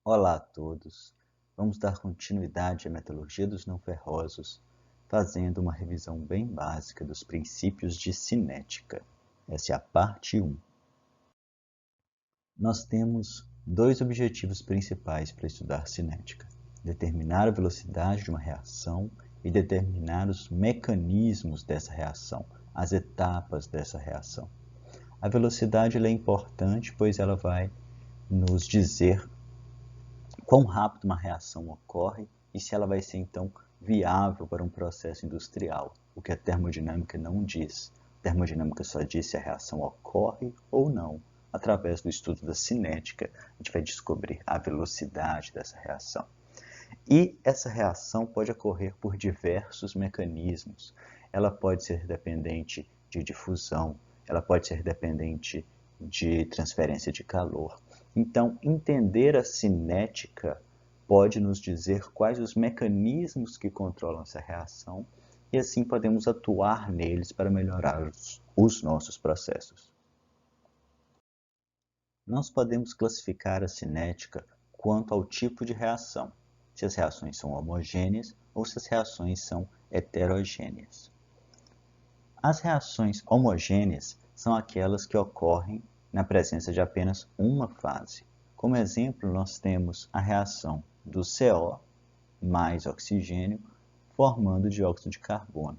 Olá a todos! Vamos dar continuidade à metodologia dos não ferrosos, fazendo uma revisão bem básica dos princípios de cinética. Essa é a parte 1. Nós temos dois objetivos principais para estudar cinética: determinar a velocidade de uma reação e determinar os mecanismos dessa reação, as etapas dessa reação. A velocidade é importante, pois ela vai nos dizer quão rápido uma reação ocorre e se ela vai ser, então, viável para um processo industrial, o que a termodinâmica não diz. A termodinâmica só diz se a reação ocorre ou não. Através do estudo da cinética, a gente vai descobrir a velocidade dessa reação. E essa reação pode ocorrer por diversos mecanismos. Ela pode ser dependente de difusão, ela pode ser dependente de transferência de calor. Então, entender a cinética pode nos dizer quais os mecanismos que controlam essa reação e assim podemos atuar neles para melhorar os nossos processos. Nós podemos classificar a cinética quanto ao tipo de reação, se as reações são homogêneas ou se as reações são heterogêneas. As reações homogêneas são aquelas que ocorrem na presença de apenas uma fase. Como exemplo, nós temos a reação do CO mais oxigênio formando dióxido de carbono.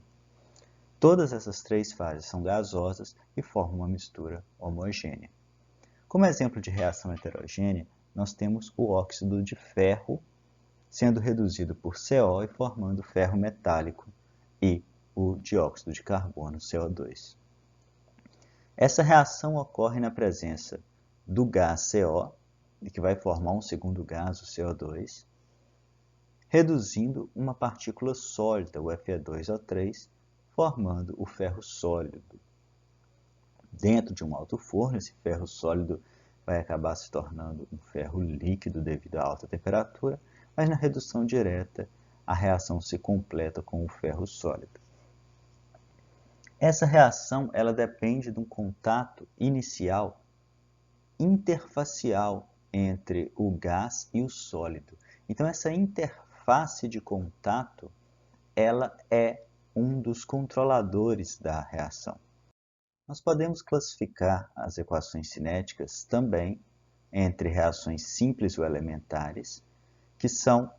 Todas essas três fases são gasosas e formam uma mistura homogênea. Como exemplo de reação heterogênea, nós temos o óxido de ferro sendo reduzido por CO e formando ferro metálico e o dióxido de carbono, CO2. Essa reação ocorre na presença do gás CO, que vai formar um segundo gás, o CO2, reduzindo uma partícula sólida, o Fe2O3, formando o ferro sólido. Dentro de um alto forno, esse ferro sólido vai acabar se tornando um ferro líquido devido à alta temperatura, mas na redução direta a reação se completa com o ferro sólido. Essa reação ela depende de um contato inicial interfacial entre o gás e o sólido. Então essa interface de contato ela é um dos controladores da reação. Nós podemos classificar as equações cinéticas também entre reações simples ou elementares, que são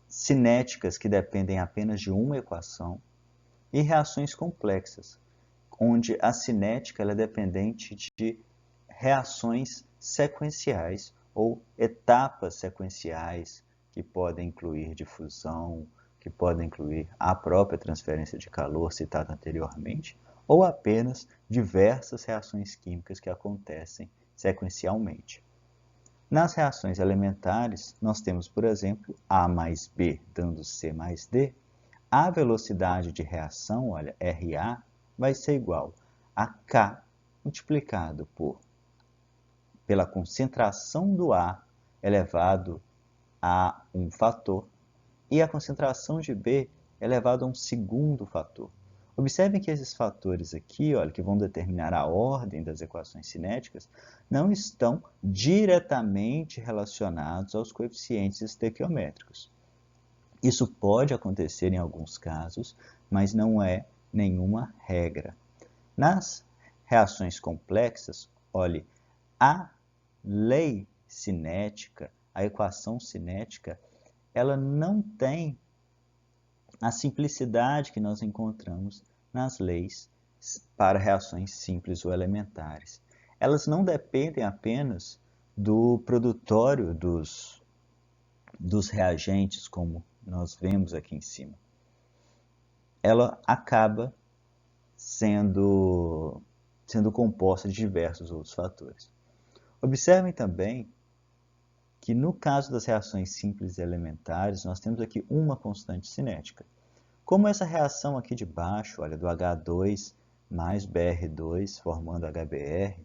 cinéticas que dependem apenas de uma equação, e reações complexas, onde a cinética é dependente de reações sequenciais ou etapas sequenciais, que podem incluir difusão, que podem incluir a própria transferência de calor citada anteriormente, ou apenas diversas reações químicas que acontecem sequencialmente. Nas reações elementares, nós temos, por exemplo, A mais B dando C mais D. A velocidade de reação, olha, RA, vai ser igual a K multiplicado pela concentração do A elevado a um fator e a concentração de B elevado a um segundo fator. Observem que esses fatores aqui, olha, que vão determinar a ordem das equações cinéticas, não estão diretamente relacionados aos coeficientes estequiométricos. Isso pode acontecer em alguns casos, mas não é nenhuma regra. Nas reações complexas, olhe, a lei cinética, a equação cinética, ela não tem a simplicidade que nós encontramos nas leis para reações simples ou elementares. Elas não dependem apenas do produtório dos reagentes, como nós vemos aqui em cima. Ela acaba sendo composta de diversos outros fatores. Observem também que no caso das reações simples e elementares, nós temos aqui uma constante cinética. Como essa reação aqui de baixo, olha, do H2 mais Br2 formando HBr,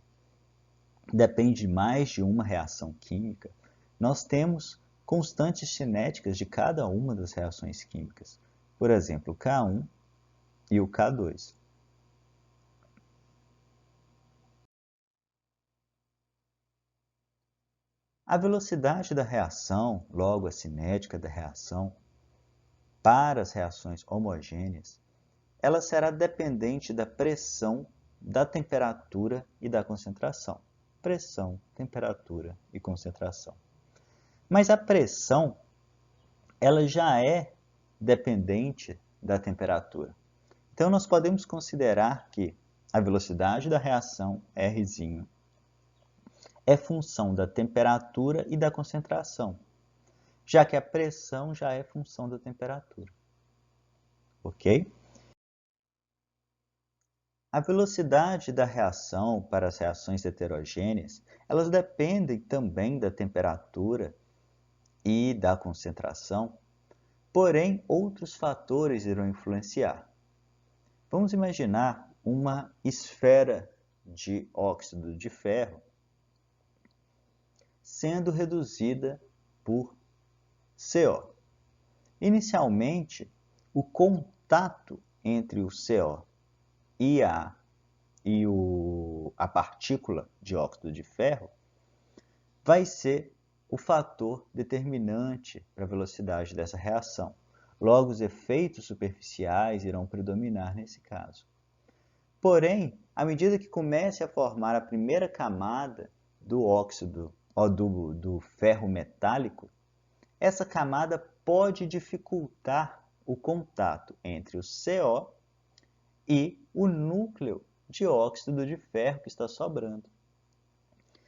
depende de mais de uma reação química, nós temos constantes cinéticas de cada uma das reações químicas. Por exemplo, o K1 e o K2. A velocidade da reação, logo a cinética da reação, para as reações homogêneas, ela será dependente da pressão, da temperatura e da concentração. Pressão, temperatura e concentração. Mas a pressão, ela já é dependente da temperatura. Então, nós podemos considerar que a velocidade da reação, R, é função da temperatura e da concentração, já que a pressão já é função da temperatura. Ok? A velocidade da reação para as reações heterogêneas, elas dependem também da temperatura e da concentração, porém outros fatores irão influenciar. Vamos imaginar uma esfera de óxido de ferro sendo reduzida por CO. Inicialmente, o contato entre o CO e a partícula de óxido de ferro vai ser o fator determinante para a velocidade dessa reação. Logo, os efeitos superficiais irão predominar nesse caso. Porém, à medida que comece a formar a primeira camada do óxido ou do ferro metálico, essa camada pode dificultar o contato entre o CO e o núcleo de óxido de ferro que está sobrando.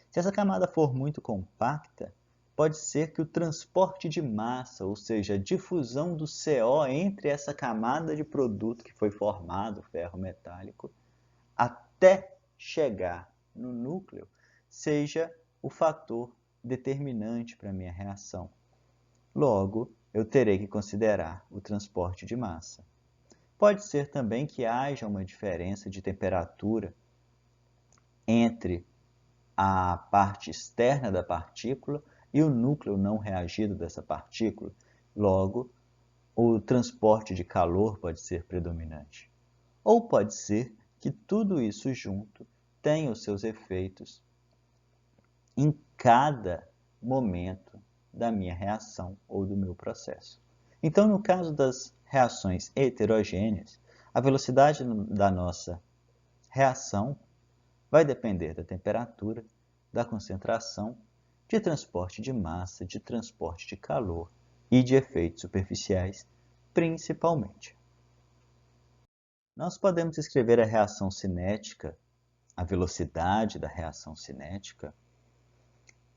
Se essa camada for muito compacta, pode ser que o transporte de massa, ou seja, a difusão do CO entre essa camada de produto que foi formado, o ferro metálico, até chegar no núcleo, seja o fator determinante para a minha reação. Logo, eu terei que considerar o transporte de massa. Pode ser também que haja uma diferença de temperatura entre a parte externa da partícula e o núcleo não reagido dessa partícula. Logo, o transporte de calor pode ser predominante. Ou pode ser que tudo isso junto tenha os seus efeitos em cada momento da minha reação ou do meu processo. Então, no caso das reações heterogêneas, a velocidade da nossa reação vai depender da temperatura, da concentração, de transporte de massa, de transporte de calor e de efeitos superficiais, principalmente. Nós podemos escrever a reação cinética, a velocidade da reação cinética,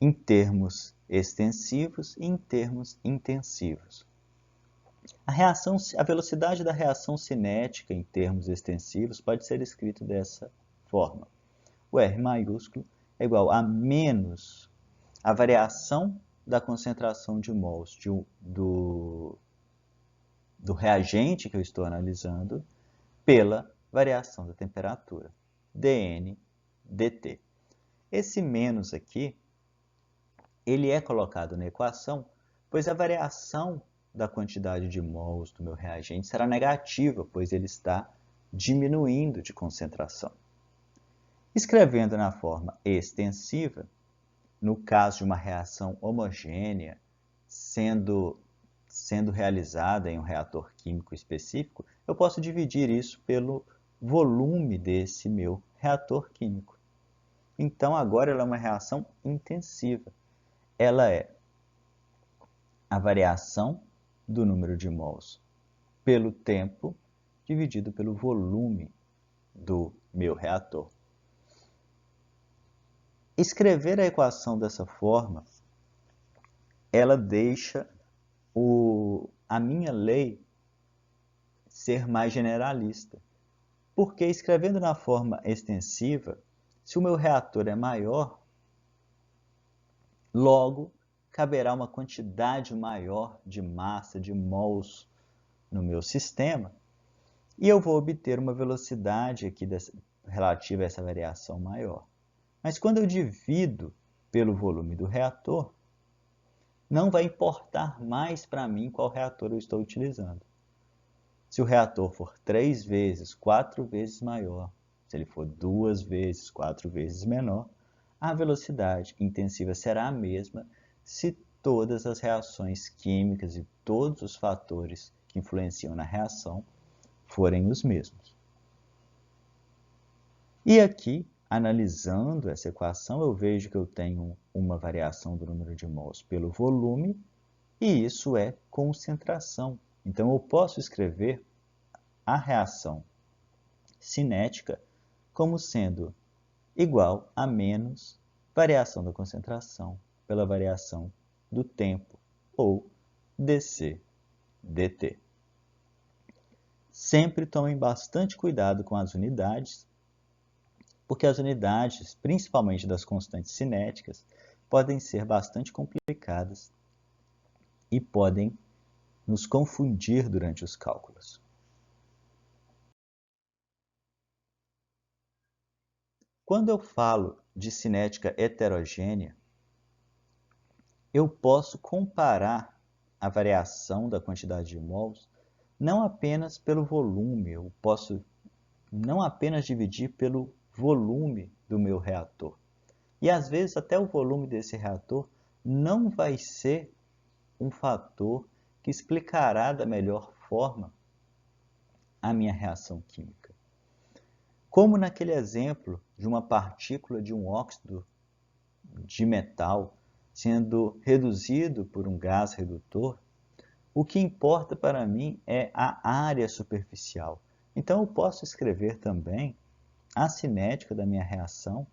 em termos extensivos e em termos intensivos. A velocidade da reação cinética em termos extensivos pode ser escrito dessa forma. O R maiúsculo é igual a menos a variação da concentração de mols do reagente que eu estou analisando pela variação da temperatura, dN dt. Esse menos aqui, ele é colocado na equação, pois a variação da quantidade de mols do meu reagente será negativa, pois ele está diminuindo de concentração. Escrevendo na forma extensiva, no caso de uma reação homogênea sendo realizada em um reator químico específico, eu posso dividir isso pelo volume desse meu reator químico. Então, agora ela é uma reação intensiva. Ela é a variação do número de mols pelo tempo dividido pelo volume do meu reator. Escrever a equação dessa forma, ela deixa a minha lei ser mais generalista. Porque escrevendo na forma extensiva, se o meu reator é maior, logo caberá uma quantidade maior de massa, de mols no meu sistema, e eu vou obter uma velocidade aqui relativa a essa variação maior. Mas quando eu divido pelo volume do reator, não vai importar mais para mim qual reator eu estou utilizando. Se o reator for 3 vezes, 4 vezes maior, se ele for 2 vezes, 4 vezes menor, a velocidade intensiva será a mesma se todas as reações químicas e todos os fatores que influenciam na reação forem os mesmos. E aqui, analisando essa equação, eu vejo que eu tenho uma variação do número de mols pelo volume, e isso é concentração. Então, eu posso escrever a reação cinética como sendo igual a menos variação da concentração pela variação do tempo, ou dc dt. Sempre tomem bastante cuidado com as unidades, porque as unidades, principalmente das constantes cinéticas, podem ser bastante complicadas e podem nos confundir durante os cálculos. Quando eu falo de cinética heterogênea, eu posso comparar a variação da quantidade de mols não apenas pelo volume, eu posso não apenas dividir pelo volume do meu reator. E às vezes até o volume desse reator não vai ser um fator que explicará da melhor forma a minha reação química. Como naquele exemplo de uma partícula de um óxido de metal sendo reduzido por um gás redutor, o que importa para mim é a área superficial. Então eu posso escrever também a cinética da minha reação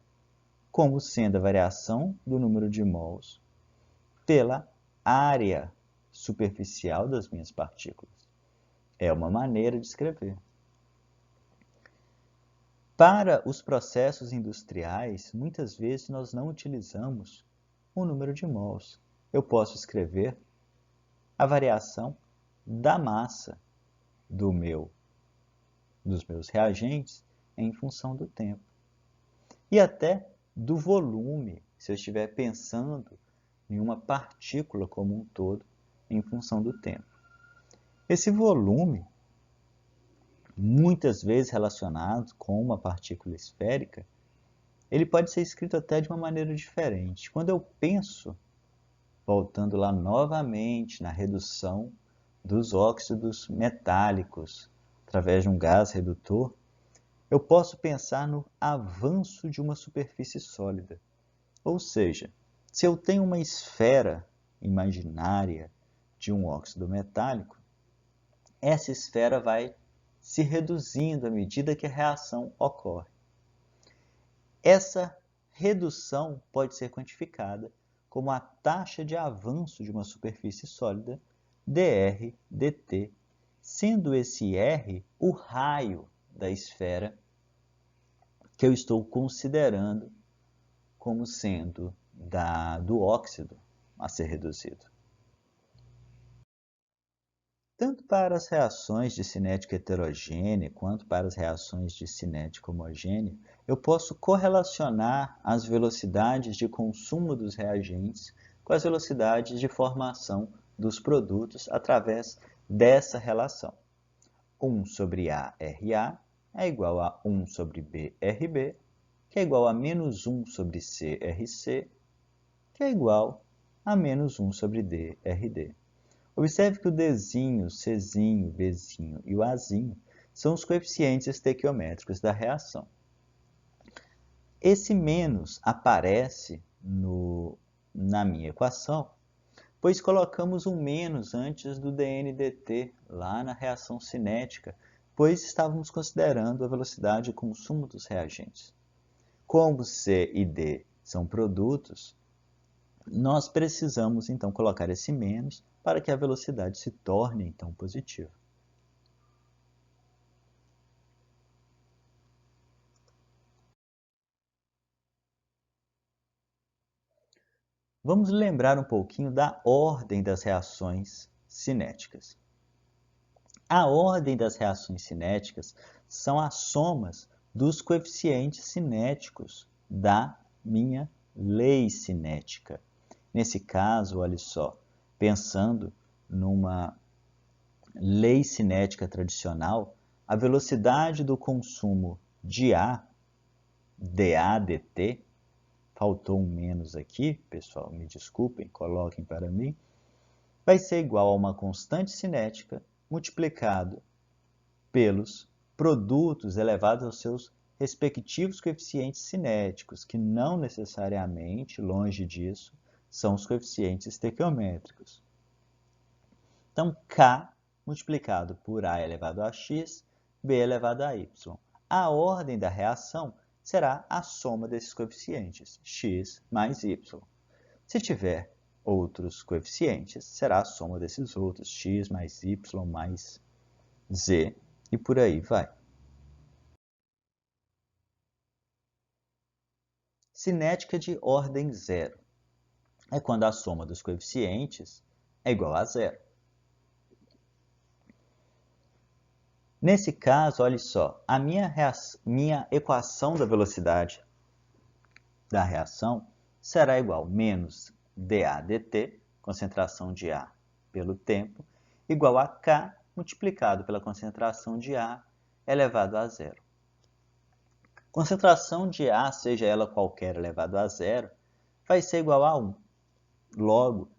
como sendo a variação do número de mols pela área superficial das minhas partículas. É uma maneira de escrever. Para os processos industriais, muitas vezes nós não utilizamos o número de mols. Eu posso escrever a variação da massa dos meus reagentes em função do tempo. E até do volume, se eu estiver pensando em uma partícula como um todo, em função do tempo. Esse volume, muitas vezes relacionado com uma partícula esférica, ele pode ser escrito até de uma maneira diferente. Quando eu penso, voltando lá novamente na redução dos óxidos metálicos através de um gás redutor, eu posso pensar no avanço de uma superfície sólida. Ou seja, se eu tenho uma esfera imaginária de um óxido metálico, essa esfera vai se reduzindo à medida que a reação ocorre. Essa redução pode ser quantificada como a taxa de avanço de uma superfície sólida, dr dt, sendo esse r o raio da esfera que eu estou considerando como sendo do óxido a ser reduzido. Tanto para as reações de cinética heterogênea quanto para as reações de cinética homogênea, eu posso correlacionar as velocidades de consumo dos reagentes com as velocidades de formação dos produtos através dessa relação. 1 sobre ARA é igual a 1 sobre BRB, que é igual a menos 1 sobre CRC, que é igual a menos 1 sobre DRD. Observe que o Dzinho, Czinho, Bzinho e o Azinho são os coeficientes estequiométricos da reação. Esse menos aparece na minha equação, pois colocamos um menos antes do dN/dt lá na reação cinética, pois estávamos considerando a velocidade de consumo dos reagentes. Como C e D são produtos, nós precisamos então colocar esse menos para que a velocidade se torne então positiva. Vamos lembrar um pouquinho da ordem das reações cinéticas. A ordem das reações cinéticas são as somas dos coeficientes cinéticos da minha lei cinética. Nesse caso, olha só, pensando numa lei cinética tradicional, a velocidade do consumo de A, dA dt, faltou um menos aqui, pessoal, me desculpem, coloquem para mim, vai ser igual a uma constante cinética multiplicado pelos produtos elevados aos seus respectivos coeficientes cinéticos, que não necessariamente, longe disso, são os coeficientes estequiométricos. Então, K multiplicado por A elevado a x, B elevado a y. A ordem da reação será a soma desses coeficientes, x mais y. Se tiver outros coeficientes, será a soma desses outros, x mais y mais z, e por aí vai. Cinética de ordem zero é quando a soma dos coeficientes é igual a zero. Nesse caso, olha só, a minha equação da velocidade da reação será igual a menos dA dt, concentração de A pelo tempo, igual a K multiplicado pela concentração de A elevado a zero. Concentração de A, seja ela qualquer elevado a zero, vai ser igual a 1. Logo,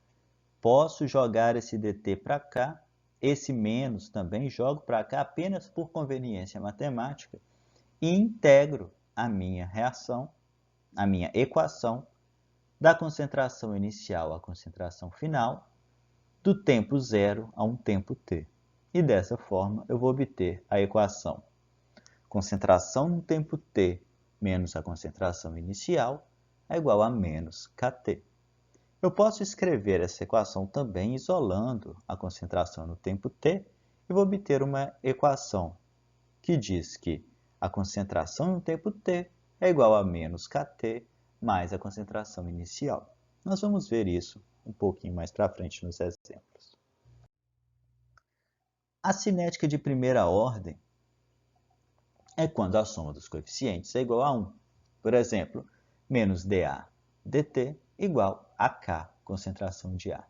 posso jogar esse dt para cá, esse menos também jogo para cá apenas por conveniência matemática e integro a minha reação, a minha equação, da concentração inicial à concentração final, do tempo zero a um tempo t. E dessa forma eu vou obter a equação concentração no tempo t menos a concentração inicial é igual a menos kT. Eu posso escrever essa equação também isolando a concentração no tempo t e vou obter uma equação que diz que a concentração no tempo t é igual a menos kT mais a concentração inicial. Nós vamos ver isso um pouquinho mais para frente nos exemplos. A cinética de primeira ordem é quando a soma dos coeficientes é igual a 1. Por exemplo, menos dA dt igual a K, concentração de A.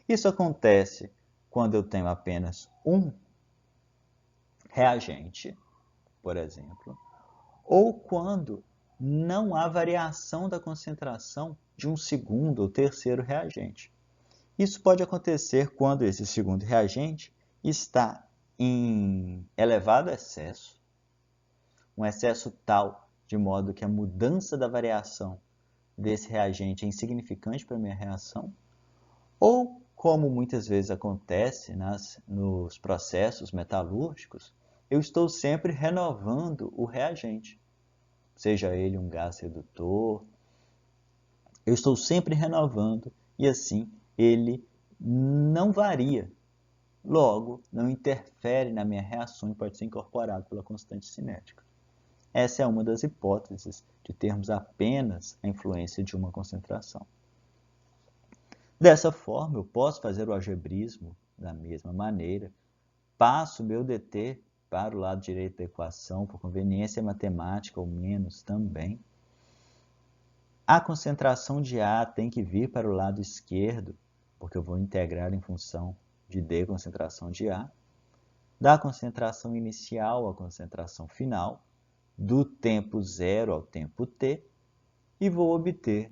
Isso acontece quando eu tenho apenas um reagente, por exemplo, ou quando não há variação da concentração de um segundo ou terceiro reagente. Isso pode acontecer quando esse segundo reagente está em elevado excesso, um excesso tal de modo que a mudança da variação desse reagente é insignificante para a minha reação, ou, como muitas vezes acontece nos processos metalúrgicos, eu estou sempre renovando o reagente, seja ele um gás redutor, eu estou sempre renovando e assim ele não varia, logo não interfere na minha reação e pode ser incorporado pela constante cinética. Essa é uma das hipóteses de termos apenas a influência de uma concentração. Dessa forma, eu posso fazer o algebrismo da mesma maneira, passo o meu dt para o lado direito da equação, por conveniência matemática ou menos também. A concentração de A tem que vir para o lado esquerdo, porque eu vou integrar em função de d concentração de A, da concentração inicial à concentração final, do tempo zero ao tempo t, e vou obter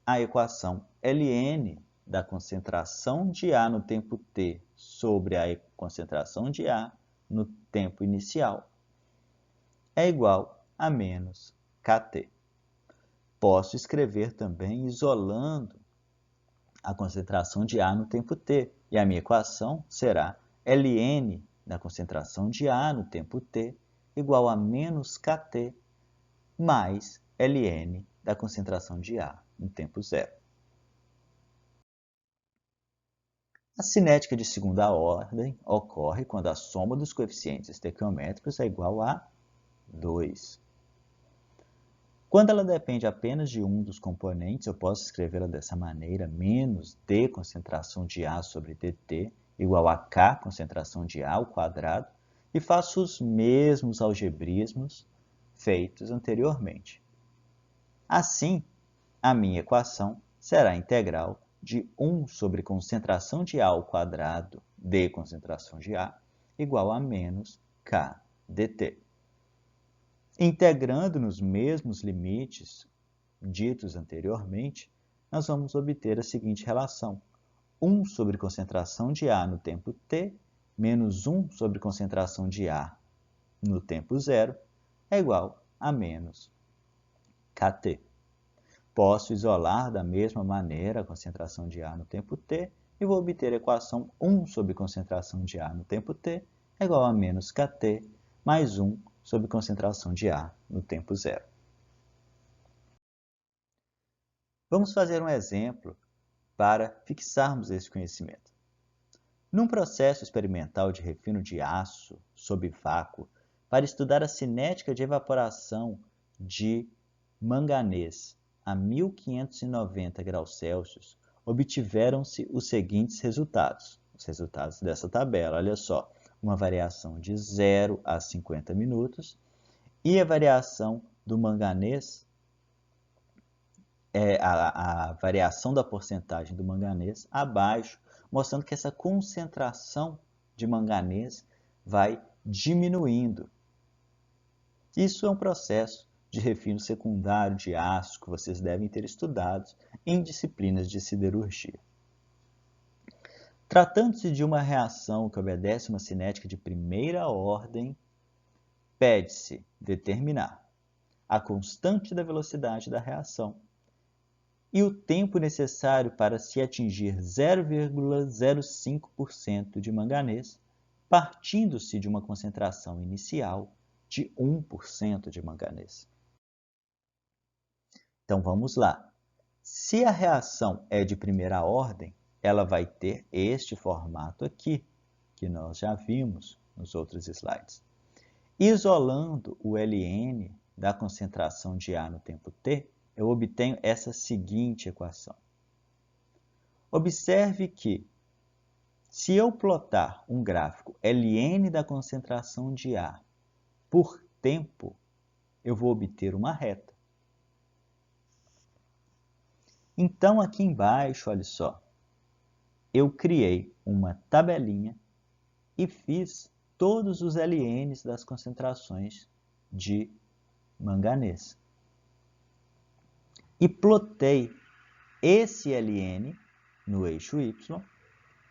a equação ln da concentração de A no tempo t sobre a concentração de A no tempo inicial é igual a menos kT. Posso escrever também isolando a concentração de A no tempo t, e a minha equação será ln da concentração de A no tempo t igual a menos kT mais ln da concentração de A no tempo zero. A cinética de segunda ordem ocorre quando a soma dos coeficientes estequiométricos é igual a 2. Quando ela depende apenas de um dos componentes, eu posso escrevê-la dessa maneira, menos d concentração de A sobre dt igual a K concentração de A ao quadrado, e faço os mesmos algebrismos feitos anteriormente. Assim, a minha equação será integral de 1 sobre concentração de A ao quadrado d concentração de A igual a menos K dt. Integrando nos mesmos limites ditos anteriormente, nós vamos obter a seguinte relação. 1 sobre concentração de A no tempo t menos 1 sobre concentração de A no tempo zero é igual a menos kT. Posso isolar da mesma maneira a concentração de A no tempo t e vou obter a equação 1 sobre concentração de A no tempo t é igual a menos kT mais 1 sobre concentração de A no tempo zero. Vamos fazer um exemplo para fixarmos esse conhecimento. Num processo experimental de refino de aço sob vácuo, para estudar a cinética de evaporação de manganês a 1590 graus Celsius, obtiveram-se os seguintes resultados. Os resultados dessa tabela, olha só, uma variação de 0 a 50 minutos e a variação do manganês, a variação da porcentagem do manganês abaixo, mostrando que essa concentração de manganês vai diminuindo. Isso é um processo de refino secundário de aço que vocês devem ter estudado em disciplinas de siderurgia. Tratando-se de uma reação que obedece uma cinética de primeira ordem, pede-se determinar a constante da velocidade da reação e o tempo necessário para se atingir 0,05% de manganês, partindo-se de uma concentração inicial de 1% de manganês. Então vamos lá. Se a reação é de primeira ordem, ela vai ter este formato aqui, que nós já vimos nos outros slides. Isolando o Ln da concentração de A no tempo t, eu obtenho essa seguinte equação. Observe que, se eu plotar um gráfico Ln da concentração de A por tempo, eu vou obter uma reta. Então, aqui embaixo, olha só, eu criei uma tabelinha e fiz todos os Lns das concentrações de manganês. E plotei esse Ln no eixo y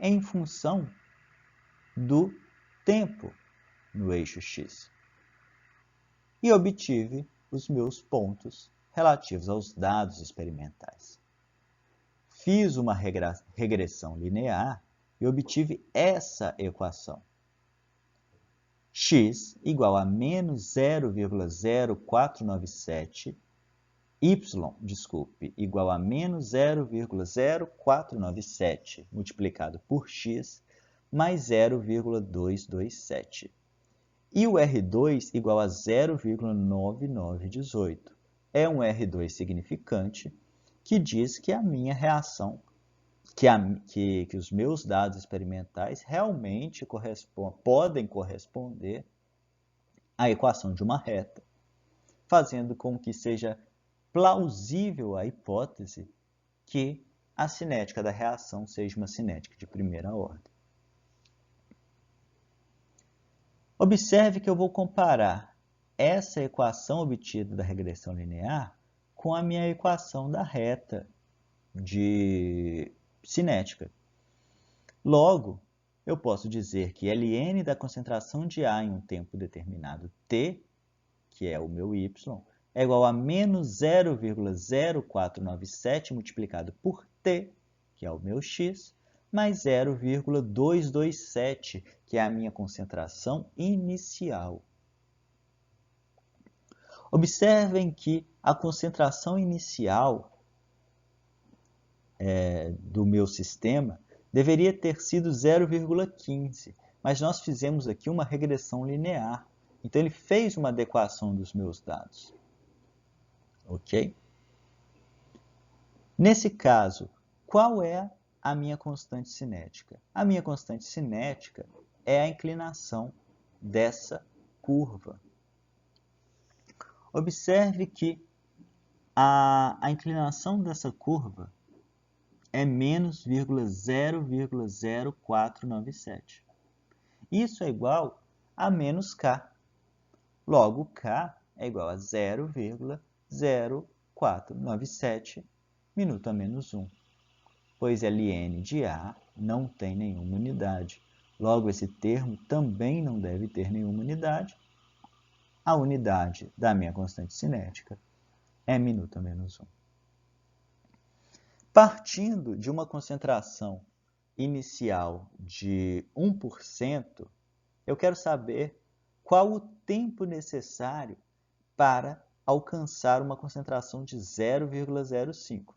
em função do tempo no eixo x. E obtive os meus pontos relativos aos dados experimentais. Fiz uma regressão linear e obtive essa equação. X igual a menos 0,0497, igual a menos 0,0497 multiplicado por x mais 0,227. E o R2 igual a 0,9918. É um R2 significante que diz que a minha reação, que os meus dados experimentais realmente podem corresponder à equação de uma reta, fazendo com que seja plausível a hipótese que a cinética da reação seja uma cinética de primeira ordem. Observe que eu vou comparar essa equação obtida da regressão linear com a minha equação da reta de cinética. Logo, eu posso dizer que Ln da concentração de A em um tempo determinado t, que é o meu y, é igual a menos 0,0497 multiplicado por t, que é o meu x, mais 0,227, que é a minha concentração inicial. Observem que a concentração inicial do meu sistema deveria ter sido 0,15, mas nós fizemos aqui uma regressão linear. Então, ele fez uma adequação dos meus dados. Ok? Nesse caso, qual é a minha constante cinética? A minha constante cinética é a inclinação dessa curva. Observe que a inclinação dessa curva é menos 0,0497. Isso é igual a menos K. Logo, K é igual a 0,0497. 0,497 minuto a menos 1, pois ln de A não tem nenhuma unidade. Logo, esse termo também não deve ter nenhuma unidade. A unidade da minha constante cinética é minuto a menos 1. Partindo de uma concentração inicial de 1%, eu quero saber qual o tempo necessário para alcançar uma concentração de 0,05.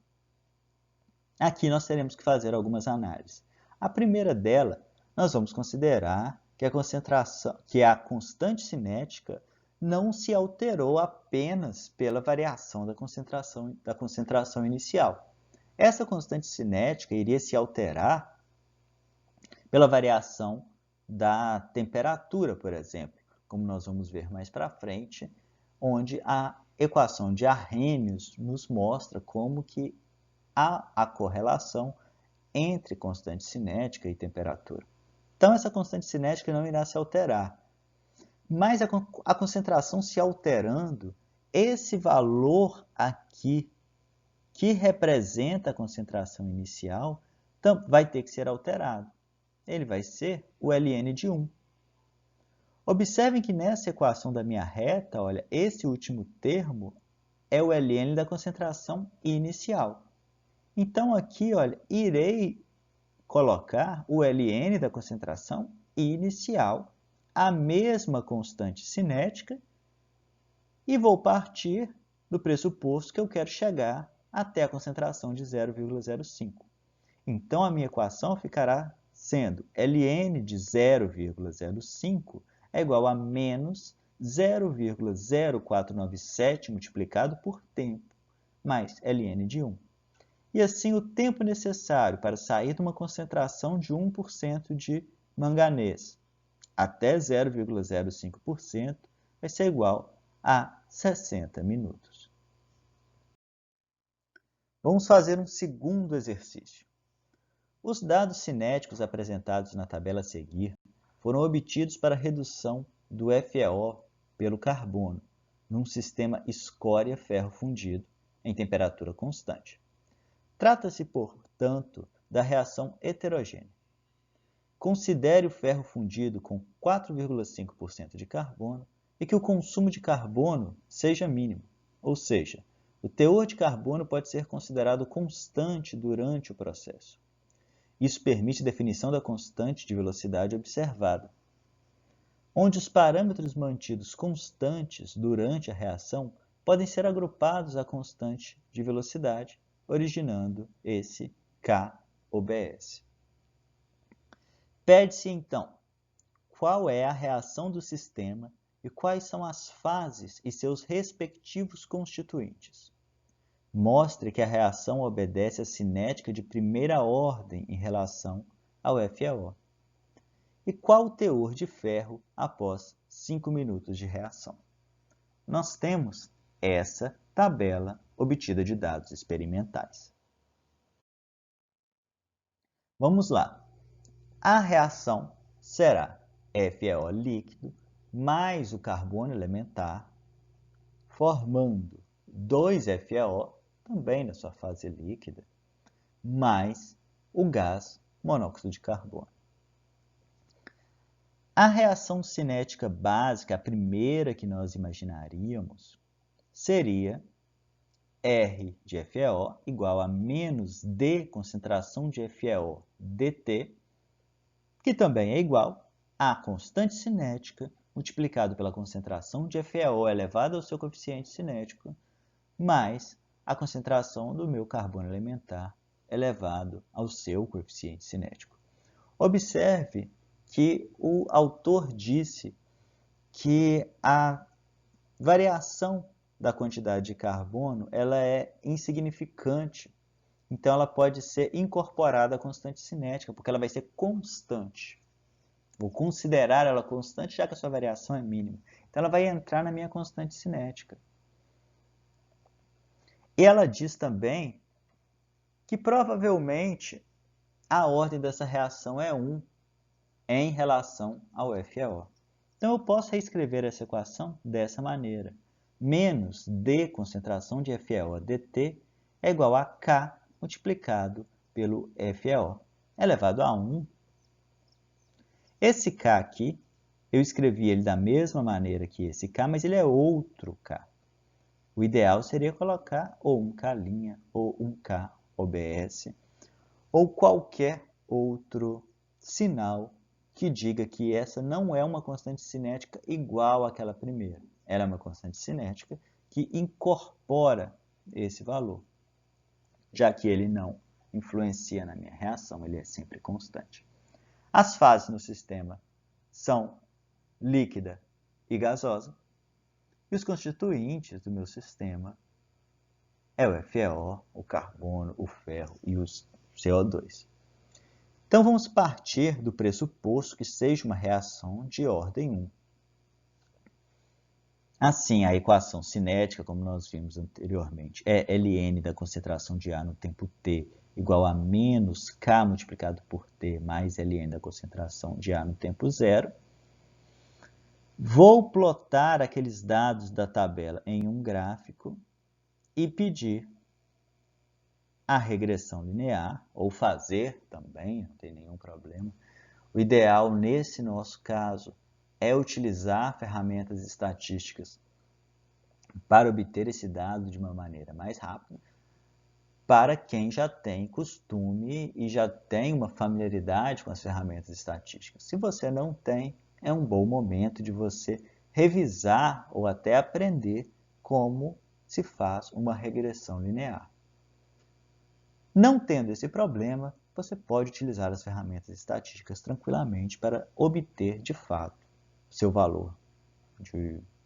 Aqui nós teremos que fazer algumas análises. A primeira dela, nós vamos considerar que a constante cinética não se alterou apenas pela variação da concentração inicial. Essa constante cinética iria se alterar pela variação da temperatura, por exemplo, como nós vamos ver mais para frente, onde a equação de Arrhenius nos mostra como que há a correlação entre constante cinética e temperatura. Então, essa constante cinética não irá se alterar. Mas a concentração se alterando, esse valor aqui, que representa a concentração inicial, vai ter que ser alterado. Ele vai ser o ln de 1. Observem que nessa equação da minha reta, olha, esse último termo é o ln da concentração inicial. Então, aqui, olha, irei colocar o ln da concentração inicial, a mesma constante cinética, e vou partir do pressuposto que eu quero chegar até a concentração de 0,05. Então, a minha equação ficará sendo ln de 0,05 é igual a menos 0,0497 multiplicado por tempo, mais ln de 1. E assim, o tempo necessário para sair de uma concentração de 1% de manganês até 0,05% vai ser igual a 60 minutos. Vamos fazer um segundo exercício. Os dados cinéticos apresentados na tabela a seguir foram obtidos para a redução do FeO pelo carbono num sistema escória-ferro fundido em temperatura constante. Trata-se, portanto, da reação heterogênea. Considere o ferro fundido com 4,5% de carbono e que o consumo de carbono seja mínimo, ou seja, o teor de carbono pode ser considerado constante durante o processo. Isso permite a definição da constante de velocidade observada, onde os parâmetros mantidos constantes durante a reação podem ser agrupados à constante de velocidade, originando esse KOBS. Pede-se, então, qual é a reação do sistema e quais são as fases e seus respectivos constituintes. Mostre que a reação obedece à cinética de primeira ordem em relação ao FeO. E qual o teor de ferro após 5 minutos de reação? Nós temos essa tabela obtida de dados experimentais. Vamos lá. A reação será FeO líquido mais o carbono elementar, formando 2FeO, também na sua fase líquida, mais o gás monóxido de carbono. A reação cinética básica, a primeira que nós imaginaríamos, seria R de FeO igual a menos D concentração de FeO dt, que também é igual a constante cinética multiplicado pela concentração de FeO elevado ao seu coeficiente cinético, mais a concentração do meu carbono elementar elevado ao seu coeficiente cinético. Observe que o autor disse que a variação da quantidade de carbono ela é insignificante, então ela pode ser incorporada à constante cinética, porque ela vai ser constante. Vou considerar ela constante, já que a sua variação é mínima. Então ela vai entrar na minha constante cinética. E ela diz também que provavelmente a ordem dessa reação é 1 em relação ao FeO. Então eu posso reescrever essa equação dessa maneira. menos D concentração de FeO dt é igual a K multiplicado pelo FeO elevado a 1. Esse K aqui, eu escrevi ele da mesma maneira que esse K, mas ele é outro K. O ideal seria colocar ou um K' ou um K OBS, ou qualquer outro sinal que diga que essa não é uma constante cinética igual àquela primeira. Ela é uma constante cinética que incorpora esse valor, já que ele não influencia na minha reação, ele é sempre constante. As fases no sistema são líquida e gasosa, e os constituintes do meu sistema é o FeO, o carbono, o ferro e o CO2. Então, vamos partir do pressuposto que seja uma reação de ordem 1. Assim, a equação cinética, como nós vimos anteriormente, é ln da concentração de A no tempo t igual a menos K multiplicado por t mais ln da concentração de A no tempo zero. Vou plotar aqueles dados da tabela em um gráfico e pedir a regressão linear, ou fazer também, não tem nenhum problema. O ideal nesse nosso caso é utilizar ferramentas estatísticas para obter esse dado de uma maneira mais rápida, para quem já tem costume e já tem uma familiaridade com as ferramentas estatísticas. Se você não tem, é um bom momento de você revisar ou até aprender como se faz uma regressão linear. Não tendo esse problema, você pode utilizar as ferramentas estatísticas tranquilamente para obter, de fato, seu valor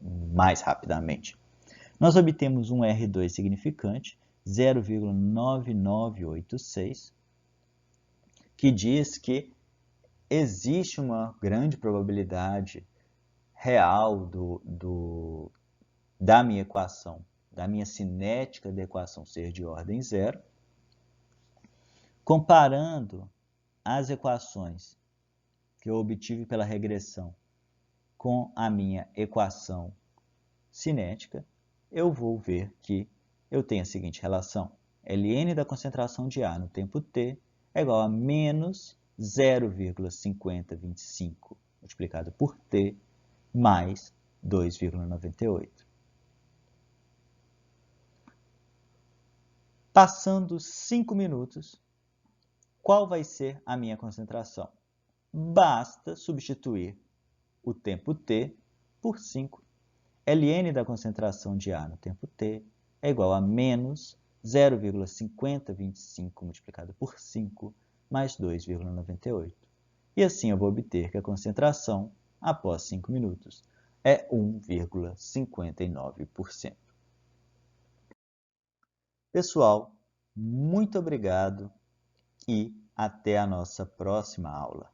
mais rapidamente. Nós obtemos um R2 significante, 0,9986, que diz que existe uma grande probabilidade real da minha equação, da minha cinética da equação ser de ordem zero. Comparando as equações que eu obtive pela regressão com a minha equação cinética, eu vou ver que eu tenho a seguinte relação. Ln da concentração de A no tempo t é igual a menos 0,5025 multiplicado por t mais 2,98. Passando 5 minutos, qual vai ser a minha concentração? Basta substituir o tempo t por 5. Ln da concentração de A no tempo t é igual a menos 0,5025 multiplicado por 5 mais 2,98. E assim eu vou obter que a concentração, após 5 minutos, é 1,59%. Pessoal, muito obrigado e até a nossa próxima aula.